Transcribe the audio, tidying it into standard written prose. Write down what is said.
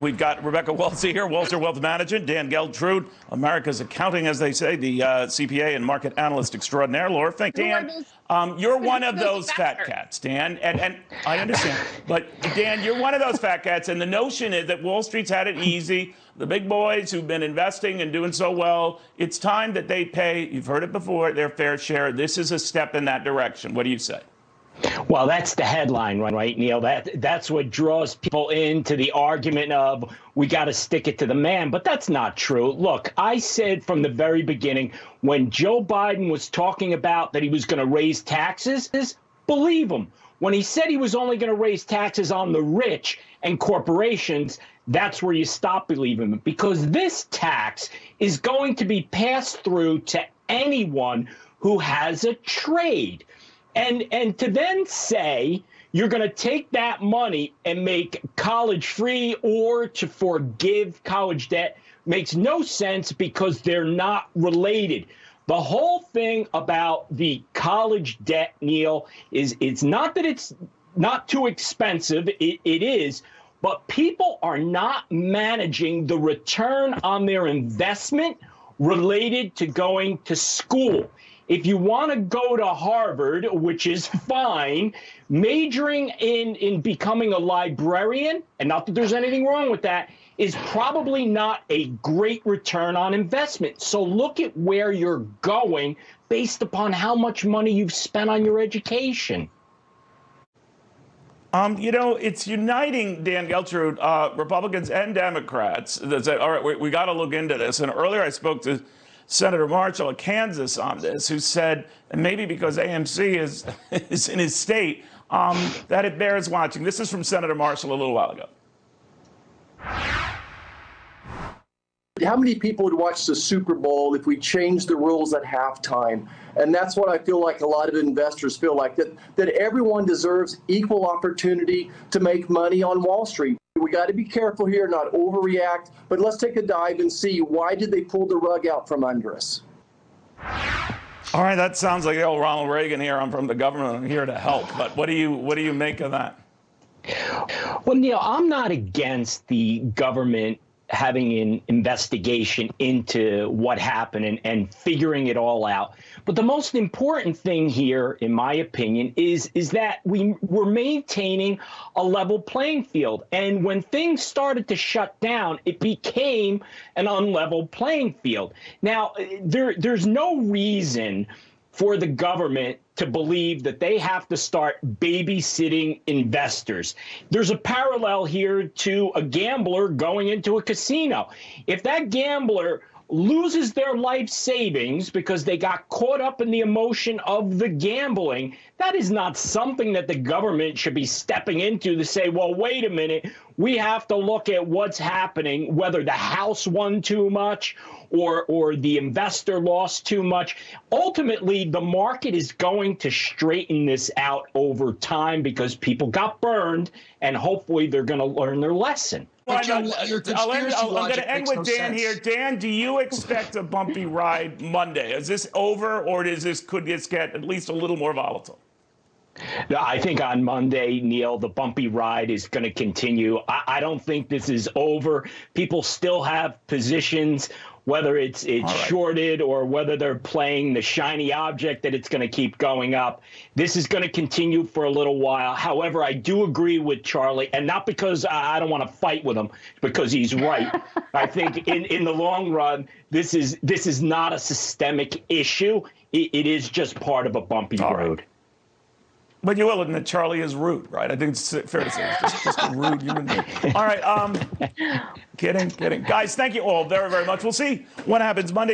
We've got Rebecca Walser here, Walser Wealth Management, Dan Geltrude, America's accounting, as they say, the CPA and market analyst extraordinaire, Laura Fink. Dan, you're one of those fat cats, Dan, and I understand. But, Dan, you're one of those fat cats, and the notion is that Wall Street's had it easy. The big boys who've been investing and doing so well, it's time that they pay, you've heard it before, their fair share. This is a step in that direction. What do you say? Well, that's the headline, right, Neil? That's what draws people into the argument of we got to stick it to the man. But that's not true. Look, I said from the very beginning, when Joe Biden was talking about that he was going to raise taxes, believe him. When he said he was only going to raise taxes on the rich and corporations, that's where you stop believing him, because this tax is going to be passed through to anyone who has a trade. And to then say you're going to take that money and make college free or to forgive college debt makes no sense, because they're not related. The whole thing about the college debt, Neil, is it's not that it's not too expensive. It is. But people are not managing the return on their investment related to going to school. If you want to go to Harvard, which is fine, majoring in becoming a librarian, and not that there's anything wrong with that, is probably not a great return on investment. So look at where you're going based upon how much money you've spent on your education. You know, it's uniting, Dan Geltrude, Republicans and Democrats that say, all right, we got to look into this. And earlier I spoke to Senator Marshall of Kansas on this, who said, and maybe because AMC is in his state, that it bears watching. This is from Senator Marshall a little while ago. How many people would watch the Super Bowl if we changed the rules at halftime? And that's what I feel like a lot of investors feel like, that everyone deserves equal opportunity to make money on Wall Street. We got to be careful here, not overreact, but let's take a dive and see, why did they pull the rug out from under us? All right, that sounds like the old Ronald Reagan here. I'm from the government. I'm here to help. But what do you make of that? Well, Neil, I'm not against the government having an investigation into what happened and figuring it all out. But the most important thing here, in my opinion, is that we're maintaining a level playing field. And when things started to shut down, it became an unlevel playing field. Now, there's no reason for the government to believe that they have to start babysitting investors. There's a parallel here to a gambler going into a casino. If that gambler loses their life savings because they got caught up in the emotion of the gambling, that is not something that the government should be stepping into to say, well, wait a minute, we have to look at what's happening, whether the house won too much or the investor lost too much. Ultimately, the market is going to straighten this out over time, because people got burned, and hopefully they're going to learn their lesson. Well, I'm going to end with Dan here. Dan, do you expect a bumpy ride Monday? Is this over, or could this get at least a little more volatile? I think on Monday, Neil, the bumpy ride is going to continue. I don't think this is over. People still have positions, whether it's shorted or whether they're playing the shiny object that it's going to keep going up. This is going to continue for a little while. However, I do agree with Charlie, and not because I don't want to fight with him, because he's right. I think in the long run, this is not a systemic issue. It is just part of a bumpy road. But you will admit Charlie is rude, right? I think it's fair to say it's just a rude human being. All right, kidding. Guys, thank you all very, very much. We'll see what happens Monday.